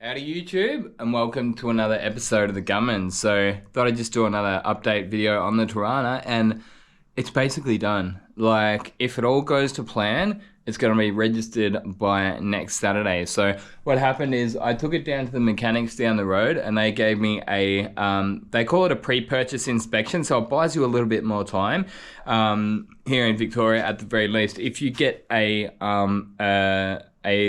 Howdy YouTube, and welcome to another episode of the Gunman. So thought I'd just do another update video on the Torana, and it's basically done. Like, if it all goes to plan, it's going to be registered by next Saturday. So what happened is I took it down to the mechanics down the road, and they gave me a they call it a pre-purchase inspection, so it buys you a little bit more time here in Victoria at the very least. If you get a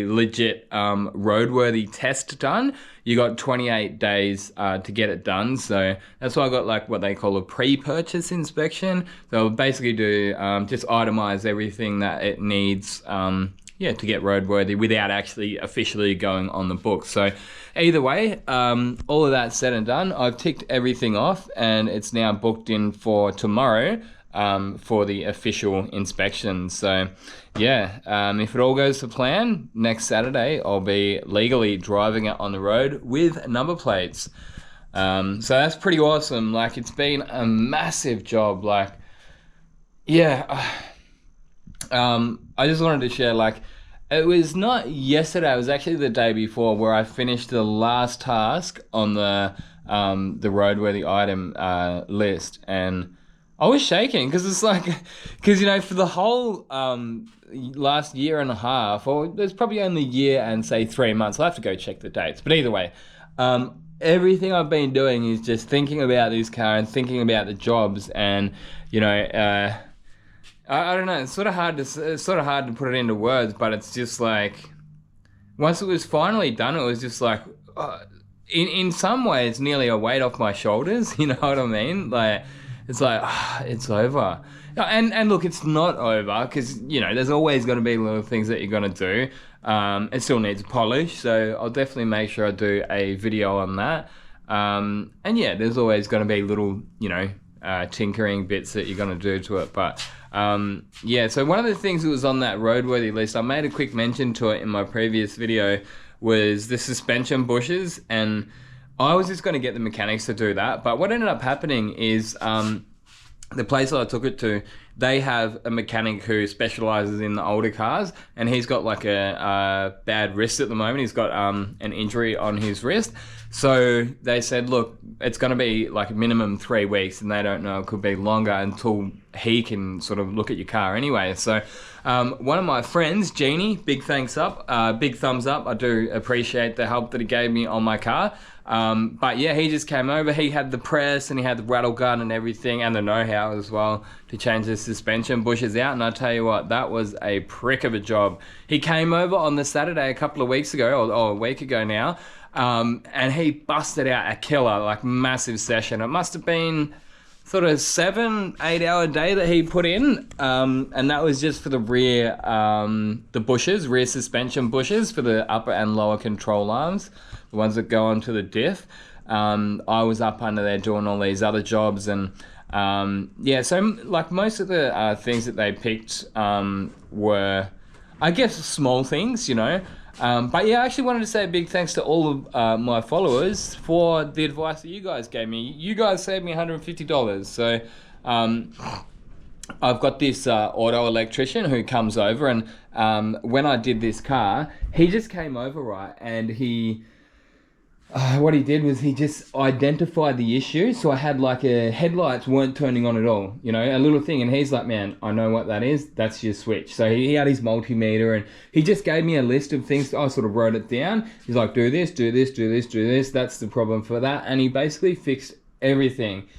legit roadworthy test done, you got 28 days to get it done. So that's why I got like what they call a pre-purchase inspection. They'll basically do just itemize everything that it needs to get roadworthy without actually officially going on the book. So either way, all of that said and done, I've ticked everything off and it's now booked in for tomorrow for the official inspection. So yeah, if it all goes to plan, next Saturday I'll be legally driving it on the road with number plates. So that's pretty awesome. Like, it's been a massive job. Like, yeah, I just wanted to share, like, it was not yesterday, it was actually the day before where I finished the last task on the roadworthy item list, and I was shaking because it's like, because, you know, for the whole last year and a half, or there's probably only a year and say 3 months, I'll have to go check the dates. But either way, everything I've been doing is just thinking about this car and thinking about the jobs, and, you know, I don't know, it's sort of hard to put it into words, but it's just like, once it was finally done, it was just like, in some ways, nearly a weight off my shoulders, you know what I mean? Like, it's like, it's over. And look, it's not over, because, you know, there's always going to be little things that you're going to do. It still needs polish, so I'll definitely make sure I do a video on that. And yeah, there's always going to be little, you know, tinkering bits that you're going to do to it. But yeah, so one of the things that was on that roadworthy list, I made a quick mention to it in my previous video, was the suspension bushes, and I was just going to get the mechanics to do that. But what ended up happening is the place that I took it to, they have a mechanic who specializes in the older cars, and he's got like a bad wrist at the moment. He's got an injury on his wrist. So they said, look, it's going to be like a minimum 3 weeks, and they don't know, it could be longer until he can sort of look at your car anyway. So one of my friends, Jeannie, big thumbs up. I do appreciate the help that he gave me on my car. But yeah, he just came over. He had the press and he had the rattle gun and everything, and the know-how as well to change the suspension bushes out. And I tell you what, that was a prick of a job. He came over on the Saturday a couple of weeks ago, or a week ago now, and he busted out a killer, like, massive session. It must have been sort of 7-8 hour day that he put in, and that was just for the rear, the bushes, rear suspension bushes for the upper and lower control arms, the ones that go onto the diff. I was up under there doing all these other jobs, and yeah, so like most of the things that they picked were, I guess, small things, you know. But yeah, I actually wanted to say a big thanks to all of my followers for the advice that you guys gave me. You guys saved me $150. So I've got this auto electrician who comes over, and when I did this car, he just came over, right, and he... what he did was he just identified the issue. So I had like headlights weren't turning on at all, you know, a little thing. And he's like, man, I know what that is. That's your switch. So he had his multimeter, and he just gave me a list of things. I sort of wrote it down. He's like, do this, do this, do this, do this. That's the problem for that. And he basically fixed everything,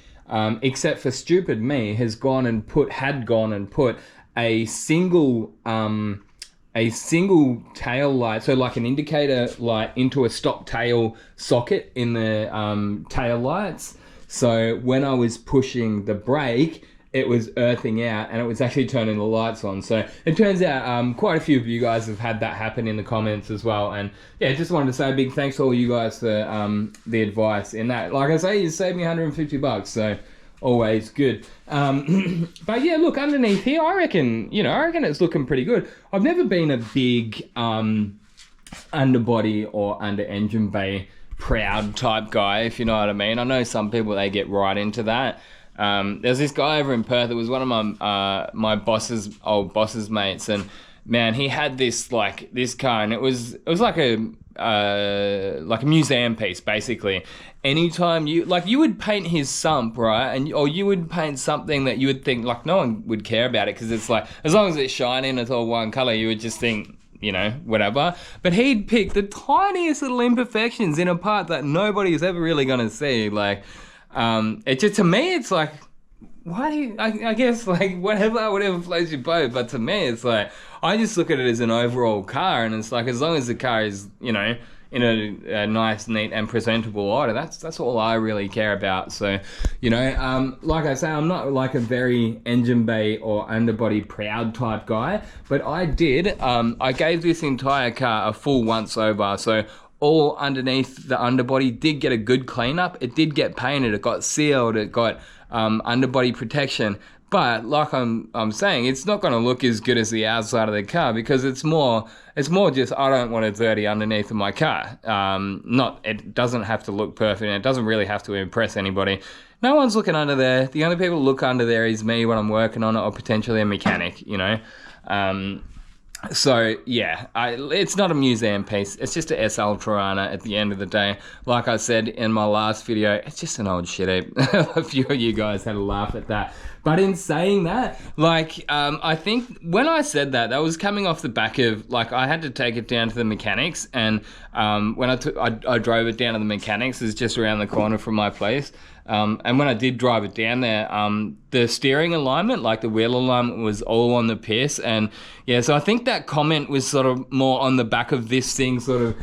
except for stupid me had gone and put a single tail light, so like an indicator light, into a stop tail socket in the tail lights. So when I was pushing the brake, it was earthing out, and it was actually turning the lights on. So it turns out quite a few of you guys have had that happen in the comments as well. And yeah, just wanted to say a big thanks to all you guys for the advice in that. Like I say, you saved me $150, so always good. But yeah, look, underneath here, I reckon it's looking pretty good. I've never been a big underbody or under engine bay proud type guy, if you know what I mean. I know some people, they get right into that. There's this guy over in Perth. It was one of my old boss's mates, and man, he had this car, and it was like a like a museum piece, basically. Anytime you would paint his sump, right, or you would paint something that you would think like no one would care about it because it's like as long as it's shiny and it's all one color, you would just think, you know, whatever. But he'd pick the tiniest little imperfections in a part that nobody's ever really gonna see. Like, it just, to me, it's like, why do you, I guess, like, whatever floats your boat. But to me, it's like, I just look at it as an overall car, and it's like, as long as the car is, you know, in a nice, neat, and presentable order, that's all I really care about. So, you know, like I say, I'm not like a very engine bay or underbody proud type guy, but I gave this entire car a full once over. So all underneath the underbody did get a good cleanup. It did get painted. It got sealed. It got underbody protection. But like I'm saying, it's not going to look as good as the outside of the car because it's more just I don't want it dirty underneath of my car. It doesn't have to look perfect, and it doesn't really have to impress anybody. No one's looking under there. The only people who look under there is me when I'm working on it, or potentially a mechanic, you know. So yeah, it's not a museum piece. It's just a SL Torana at the end of the day. Like I said in my last video, it's just an old shit heap. A few of you guys had a laugh at that. But in saying that, like, I think when I said that was coming off the back of, like, I had to take it down to the mechanics, and when I drove it down to the mechanics, it's just around the corner from my place. And when I did drive it down there, the steering alignment, like the wheel alignment, was all on the piss. And yeah, so I think that comment was sort of more on the back of this thing sort of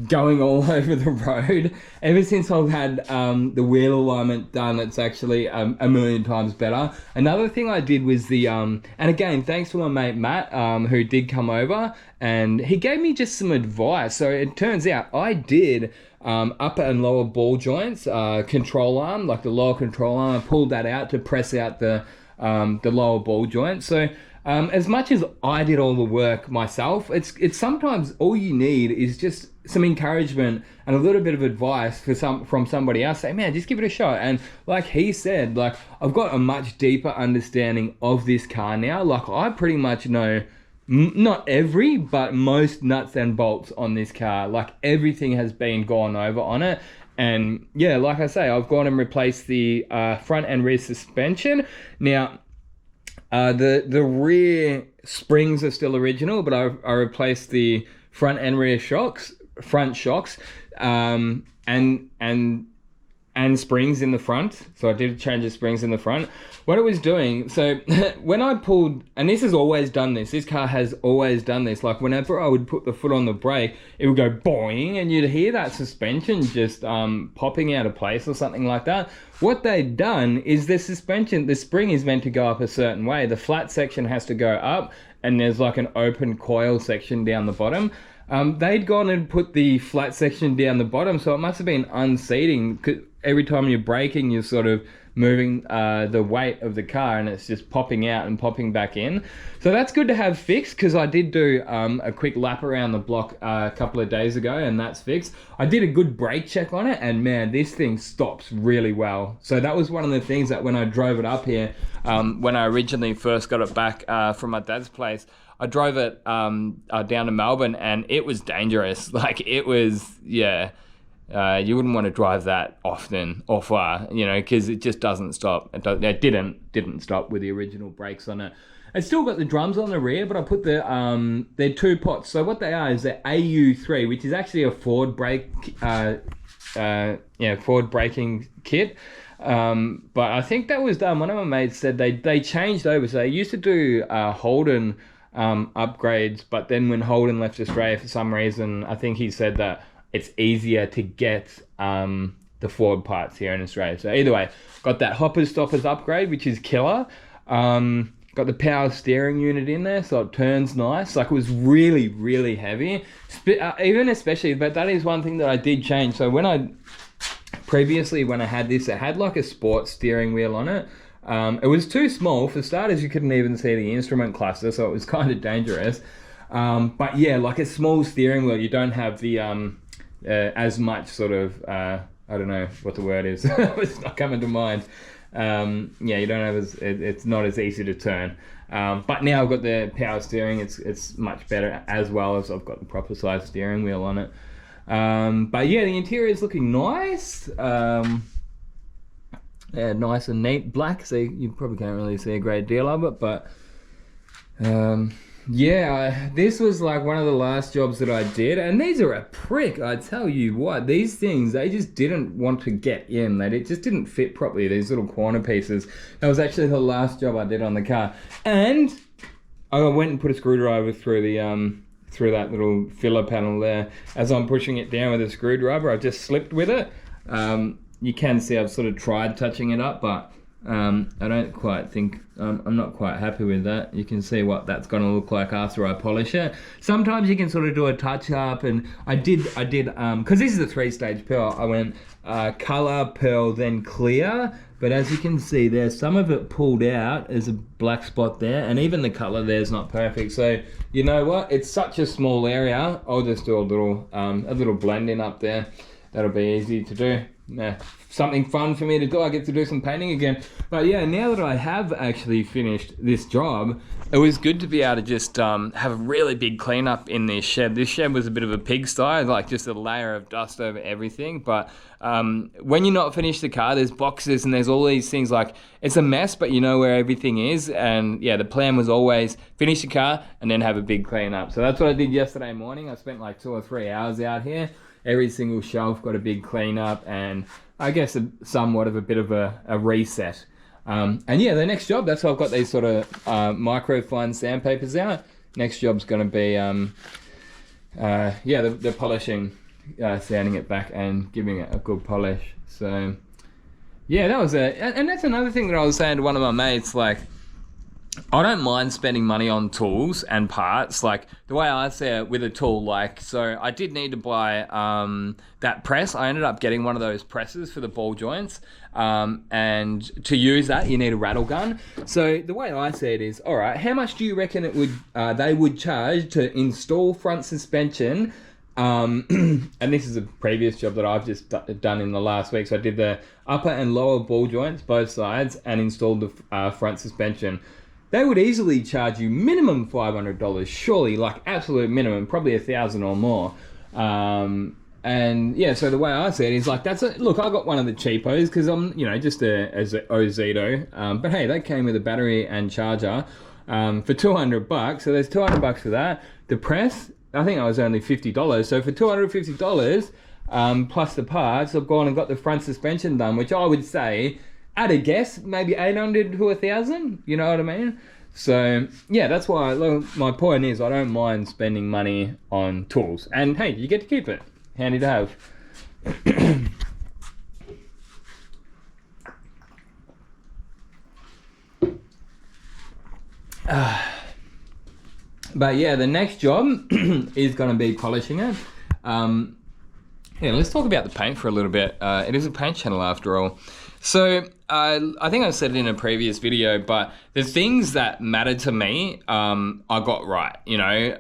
going all over the road. Ever since I've had the wheel alignment done, it's actually a million times better. Another thing I did was and again, thanks to my mate Matt, who did come over, and he gave me just some advice. So it turns out I did upper and lower ball joints, control arm, like the lower control arm. I pulled that out to press out the lower ball joint. So as much as I did all the work myself, it's sometimes all you need is just some encouragement and a little bit of advice from somebody else. Say, man, just give it a shot. And like he said, like, I've got a much deeper understanding of this car now. Like, I pretty much know not every, but most nuts and bolts on this car. Like, everything has been gone over on it. And yeah, like I say, I've gone and replaced the front and rear suspension. Now, the rear springs are still original, but I replaced the front and rear front shocks, and springs in the front. So I did change the springs in the front. What it was doing, so when I pulled, and this has always done this car has always done this, like whenever I would put the foot on the brake, it would go boing, and you'd hear that suspension just popping out of place or something like that. What they'd done is the spring is meant to go up a certain way. The flat section has to go up, and there's like an open coil section down the bottom. They'd gone and put the flat section down the bottom, so it must have been unseating. Every time you're braking, you're sort of moving the weight of the car, and it's just popping out and popping back in. So that's good to have fixed, because I did do a quick lap around the block a couple of days ago, and that's fixed. I did a good brake check on it, and man, this thing stops really well. So that was one of the things that when I drove it up here, when I originally first got it back from my dad's place, I drove it down to Melbourne, and it was dangerous. Like, it was, yeah. You wouldn't want to drive that often or far, you know, because it just doesn't stop. It didn't stop with the original brakes on it. It's still got the drums on the rear, but I put they're two pots. So what they are is the AU3, which is actually a Ford brake, Ford braking kit. But I think that was done. One of my mates said they changed over. So they used to do Holden upgrades, but then when Holden left Australia for some reason, I think he said that it's easier to get the Ford parts here in Australia. So either way, got that hoppers stoppers upgrade, which is killer. Got the power steering unit in there, so it turns nice. Like, it was really, really heavy, especially, but that is one thing that I did change. So when I had this, it had like a sports steering wheel on it. It was too small. For starters, you couldn't even see the instrument cluster, so it was kind of dangerous. But yeah, like a small steering wheel, you don't have the as much sort of I don't know what the word is. It's not coming to mind. Yeah, you don't have it's not as easy to turn. But now I've got the power steering. It's much better, as well as I've got the proper size steering wheel on it. But yeah, the interior is looking nice. Yeah, nice and neat black, so you probably can't really see a great deal of it, but yeah, this was like one of the last jobs that I did, and these are a prick, I tell you what. These things, they just didn't want to get in. It just didn't fit properly, these little corner pieces. That was actually the last job I did on the car. And I went and put a screwdriver through the through that little filler panel there. As I'm pushing it down with a screwdriver, I just slipped with it. You can see I've sort of tried touching it up, but I don't quite think, I'm not quite happy with that. You can see what that's going to look like after I polish it. Sometimes you can sort of do a touch up, and I did, because this is a 3-stage pearl, I went color, pearl, then clear. But as you can see there, some of it pulled out. There's a black spot there, and even the color there is not perfect. So you know what? It's such a small area. I'll just do a little blending up there. That'll be easy to do. Something fun for me to do. I get to do some painting again. But yeah, now that I have actually finished this job, it was good to be able to just have a really big cleanup in this shed. This shed was a bit of a pigsty, like just a layer of dust over everything. But when you're not finished the car, there's boxes and there's all these things, like it's a mess, but you know where everything is. And yeah, the plan was always finish the car and then have a big cleanup. So that's what I did yesterday morning. I spent like 2 or 3 hours out here. Every single shelf got a big cleanup, and I guess somewhat of a bit of a reset. And yeah, the next job, that's why I've got these sort of microfine sandpapers out. Next job's going to be, yeah, the polishing, sanding it back and giving it a good polish. So yeah, that was it. And that's another thing that I was saying to one of my mates, like, I don't mind spending money on tools and parts. Like the way I see it with a tool, like, so I did need to buy that press. I ended up getting one of those presses for the ball joints, and to use that you need a rattle gun. So the way I see it is, all right, how much do you reckon it would they would charge to install front suspension? And this is a previous job that I've just done in the last week. So I did the upper and lower ball joints, both sides, and installed the front suspension. They would easily charge you minimum $500, surely, like absolute minimum, probably $1,000 or more. And yeah, so the way I see it is like, look, I got one of the cheapos because I'm, you know, just as an Ozito. But hey, that came with a battery and charger for $200. So there's $200 for that. The press, I think I was only $50. So for $250 plus the parts, I've gone and got the front suspension done, which I would say, at a guess, maybe 800 to 1,000, you know what I mean? So yeah, that's why my point is I don't mind spending money on tools. And hey, you get to keep it. Handy to have. But yeah, the next job is going to be polishing it. Yeah, let's talk about the paint for a little bit. It is a paint channel after all. So I think I said it in a previous video, but the things that matter to me, I got right. You know,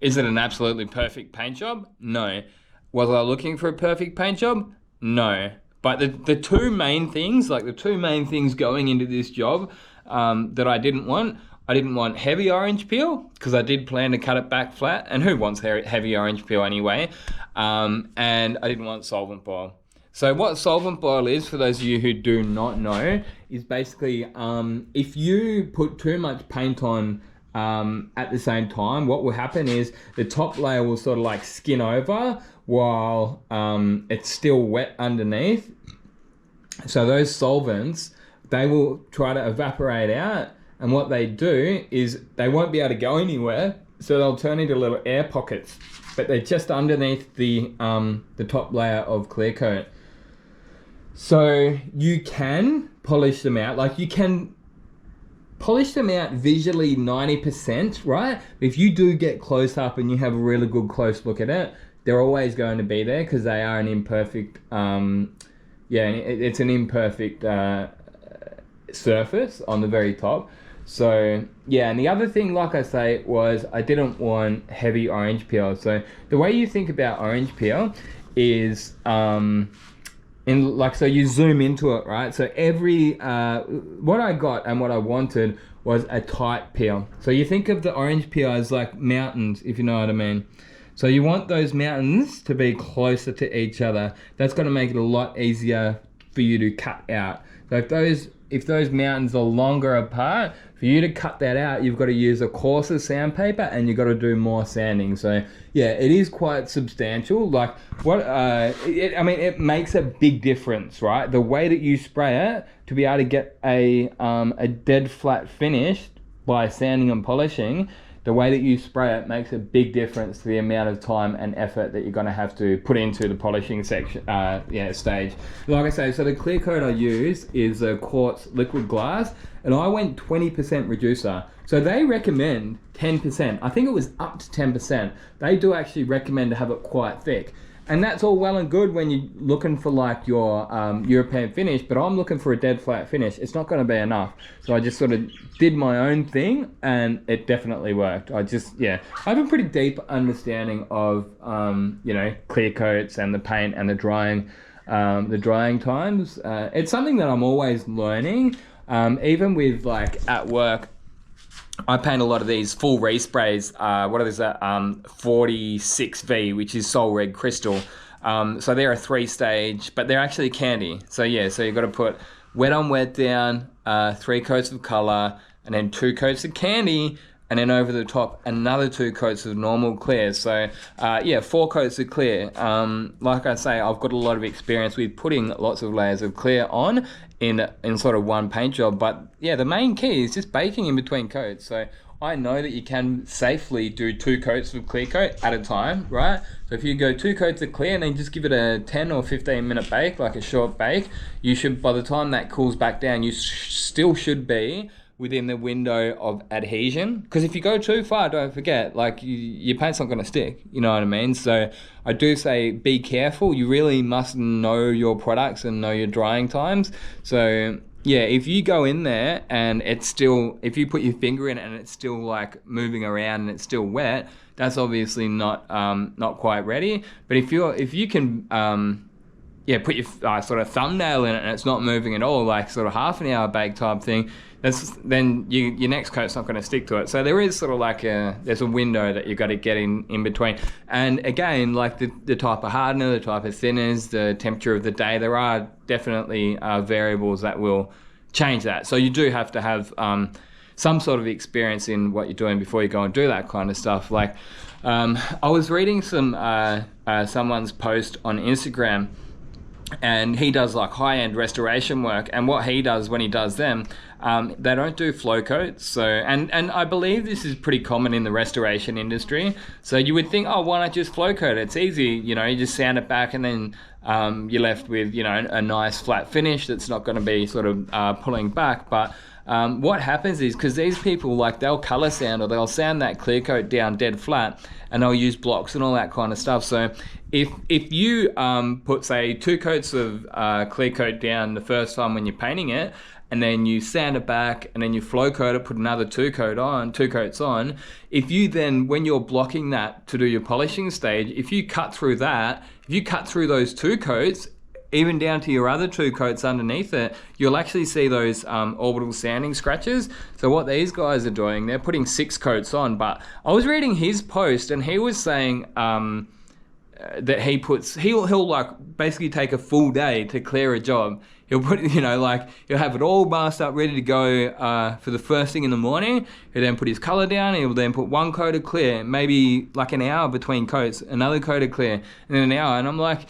is it an absolutely perfect paint job? No. Was I looking for a perfect paint job? No. But the two main things, like the two main things going into this job that I didn't want heavy orange peel, because I did plan to cut it back flat, and who wants heavy orange peel anyway? And I didn't want solvent boil. So what solvent boil is, for those of you who do not know, is basically if you put too much paint on at the same time, what will happen is the top layer will sort of like skin over while it's still wet underneath. So those solvents, they will try to evaporate out, and what they do is they won't be able to go anywhere, so they'll turn into little air pockets, but they're just underneath the top layer of clear coat. So you can polish them out, like you can polish them out visually 90%, right? If you do get close up and you have a really good close look at it, they're always going to be there because they are an imperfect, it's an imperfect surface on the very top. So yeah, and the other thing, like I say, was I didn't want heavy orange peel. So the way you think about orange peel is, so you zoom into it, right? So what I got and what I wanted was a tight peel. So you think of the orange peel as like mountains, if you know what I mean. So you want those mountains to be closer to each other. That's going to make it a lot easier for you to cut out. So if those mountains are longer apart, for you to cut that out, you've got to use a coarser sandpaper and you've got to do more sanding. So yeah, it is quite substantial. Like it makes a big difference, right? The way that you spray it to be able to get a dead flat finish by sanding and polishing, the way that you spray it makes a big difference to the amount of time and effort that you're going to have to put into the polishing section, stage. Like I say, so the clear coat I use is a quartz liquid glass, and I went 20% reducer. So they recommend 10%. I think it was up to 10%. They do actually recommend to have it quite thick. And that's all well and good when you're looking for like your European finish, but I'm looking for a dead flat finish. It's not going to be enough. So I just sort of did my own thing and it definitely worked. I have a pretty deep understanding of, clear coats and the paint and the drying times. It's something that I'm always learning, even with like at work. I paint a lot of these full resprays. What is that? 46V, which is Sol Red Crystal. So they're a 3-stage, but they're actually candy. So yeah, so you've got to put wet on wet down, 3 coats of color, and then 2 coats of candy, and then over the top another 2 coats of normal clear. So 4 coats of clear. Like I say, I've got a lot of experience with putting lots of layers of clear on in sort of one paint job. But yeah, the main key is just baking in between coats. So I know that you can safely do 2 coats of clear coat at a time, right? So if you go 2 coats of clear and then just give it a 10 or 15 minute bake, like a short bake, you should, by the time that cools back down, you still should be within the window of adhesion. Because if you go too far, don't forget, like your paint's not going to stick, you know what I mean? So I do say be careful. You really must know your products and know your drying times. So yeah, if you go in there and it's still, if you put your finger in it and it's still like moving around and it's still wet, that's obviously not quite ready. But if you can put your sort of thumbnail in it and it's not moving at all, like sort of half an hour bake type thing, then your next coat's not going to stick to it. So there is sort of like there's a window that you've got to get in between. And again, like the type of hardener, the type of thinners, the temperature of the day, there are definitely variables that will change that. So you do have to have some sort of experience in what you're doing before you go and do that kind of stuff. Like I was reading someone's post on Instagram, and he does like high-end restoration work, and what he does when he does them, they don't do flow coats. So and I believe this is pretty common in the restoration industry. So you would think, oh, why not just flow coat it? It's easy, you just sand it back and then you're left with a nice flat finish that's not going to be sort of pulling back. But what happens is, because these people, like, they'll color sand or they'll sand that clear coat down dead flat, and they'll use blocks and all that kind of stuff. So if you put, say, 2 coats of clear coat down the first time when you're painting it, and then you sand it back, and then you flow coat it, put another 2 coats on, if you then, when you're blocking that to do your polishing stage, if you cut through those 2 coats, even down to your other 2 coats underneath it, you'll actually see those orbital sanding scratches. So what these guys are doing, they're putting 6 coats on. But I was reading his post, and he was saying that he'll like basically take a full day to clear a job. He'll put, he'll have it all masked up, ready to go for the first thing in the morning. He'll then put his color down. He'll then put 1 coat of clear, maybe like an hour between coats, another coat of clear, and then an hour. And I'm like,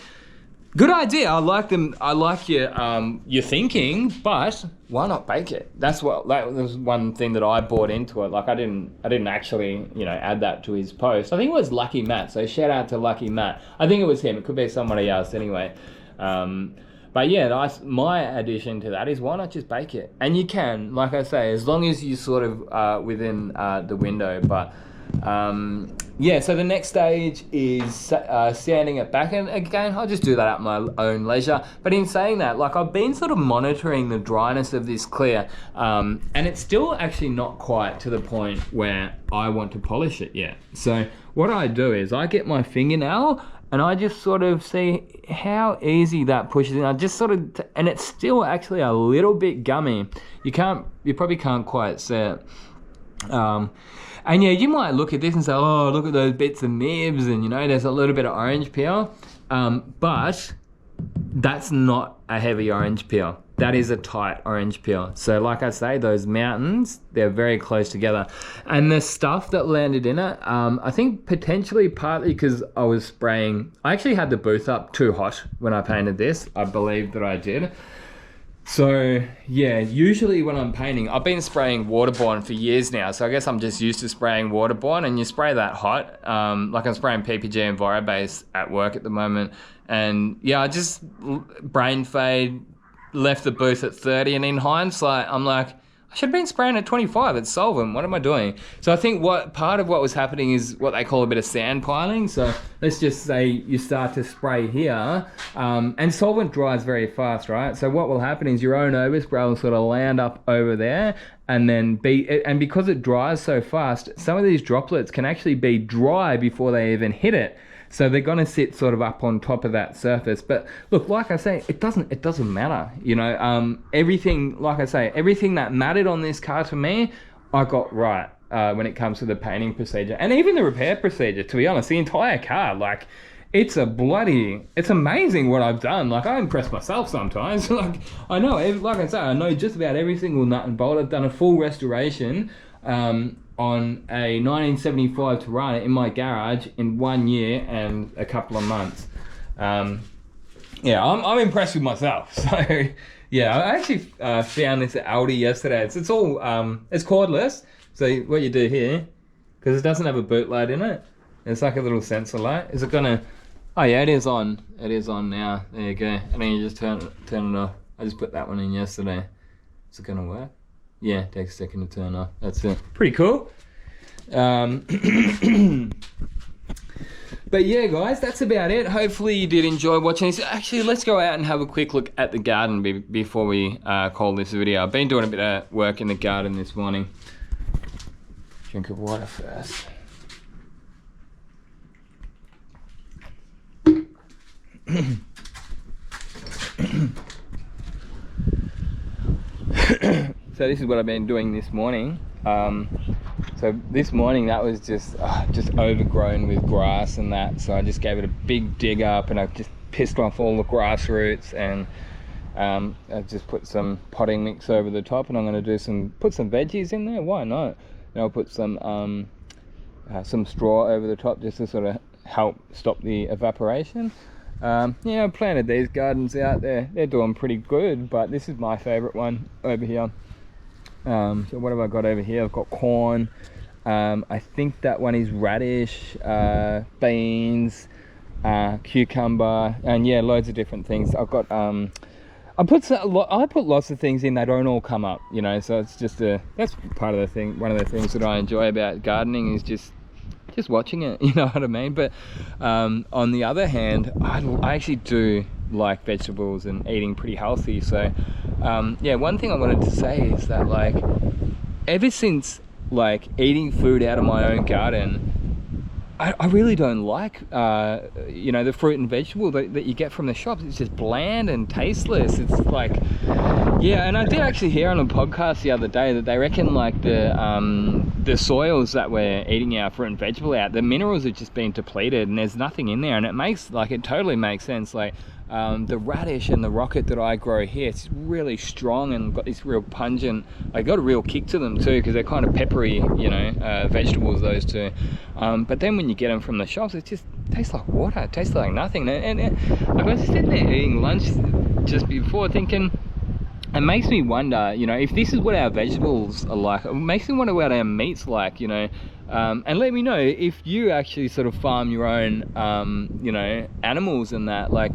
good idea. I like them. I like your thinking, but why not bake it? That was one thing that I bought into it. Like I didn't actually add that to his post. I think it was Lucky Matt. So shout out to Lucky Matt. I think it was him. It could be somebody else anyway. But yeah, my addition to that is, why not just bake it? And you can, like I say, as long as you sort of within the window. But so the next stage is sanding it back, and again, I'll just do that at my own leisure. But in saying that, like, I've been sort of monitoring the dryness of this clear, and it's still actually not quite to the point where I want to polish it yet. So what I do is I get my fingernail and I just sort of see how easy that pushes in. I just sort of, and it's still actually a little bit gummy. You probably can't quite see it. And yeah, you might look at this and say, oh, look at those bits of nibs, and you know, there's a little bit of orange peel, but that's not a heavy orange peel. That is a tight orange peel. So like I say, those mountains, they're very close together. And the stuff that landed in it, I think potentially partly because I was spraying, I actually had the booth up too hot when I painted this. I believe that I did. So yeah, usually when I'm painting, I've been spraying waterborne for years now. So I guess I'm just used to spraying waterborne, and you spray that hot. Like I'm spraying PPG and Envirobase at work at the moment. And yeah, I just brain fade, left the booth at 30, and in hindsight I'm like, I should have been spraying at 25. It's solvent. What am I doing? So I think what part of what was happening is what they call a bit of sand piling. So let's just say you start to spray here, and solvent dries very fast, right? So what will happen is your own overspray will sort of land up over there, and then because it dries so fast, some of these droplets can actually be dry before they even hit it. So they're going to sit sort of up on top of that surface. But look, like I say, it doesn't matter. You know, everything, like I say, everything that mattered on this car to me, I got right when it comes to the painting procedure. And even the repair procedure, to be honest, the entire car, like, it's amazing what I've done. Like, I impress myself sometimes. Like, I know, like I say, I know just about every single nut and bolt. I've done a full restoration on a 1975 Torana in my garage in 1 year and a couple of months. Yeah, I'm impressed with myself. So yeah, I actually found this at Aldi yesterday. It's all it's cordless. So what you do here, because it doesn't have a boot light in it, it's like a little sensor light. Is it gonna? Oh yeah, it is on. It is on now. There you go. And then you just turn it off. I just put that one in yesterday. Is it gonna work? Yeah, it takes a second to turn off. That's it. Pretty cool. But yeah, guys, that's about it. Hopefully you did enjoy watching this. Actually, let's go out and have a quick look at the garden before we call this video. I've been doing a bit of work in the garden this morning. Drink of water first. So this is what I've been doing this morning. So this morning that was just overgrown with grass and that. So I just gave it a big dig up, and I just pissed off all the grass roots, and I just put some potting mix over the top, and I'm going to put some veggies in there. Why not? And I'll put some straw over the top just to sort of help stop the evaporation. Yeah, I planted these gardens out there. They're doing pretty good, but this is my favorite one over here. So what have I got over here? I've got corn. I think that one is radish, beans, cucumber, and yeah, loads of different things. I've got I put lots of things in. They don't all come up, you know. So it's just that's part of the thing. One of the things that I enjoy about gardening is just watching it, you know what I mean? But on the other hand, I actually do like vegetables and eating pretty healthy. So yeah, one thing I wanted to say is that, like, ever since like eating food out of my own garden, I really don't like you know, the fruit and vegetable that you get from the shops. It's just bland and tasteless. It's like, yeah. And I did actually hear on a podcast the other day that they reckon like the soils that we're eating our fruit and vegetable out, the minerals have just been depleted, and there's nothing in there. And it totally makes sense. Like the radish and the rocket that I grow here, it's really strong and got this real pungent, I got a real kick to them too, because they're kind of peppery, you know, vegetables, those two. But then when you get them from the shops, it just tastes like water. It tastes like nothing. And I was sitting there eating lunch just before thinking, it makes me wonder, you know, if this is what our vegetables are like, it makes me wonder what our meat's like, you know. And let me know if you actually sort of farm your own, you know, animals and that. Like,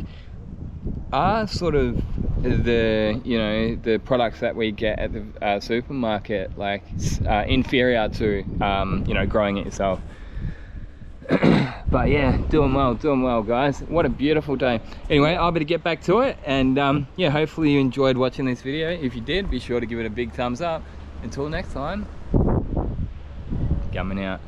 are sort of the, you know, the products that we get at the supermarket like inferior to, you know, growing it yourself? But yeah, doing well guys. What a beautiful day. Anyway, I better get back to it, and yeah, hopefully you enjoyed watching this video. If you did, be sure to give it a big thumbs up. Until next time, Gunman out.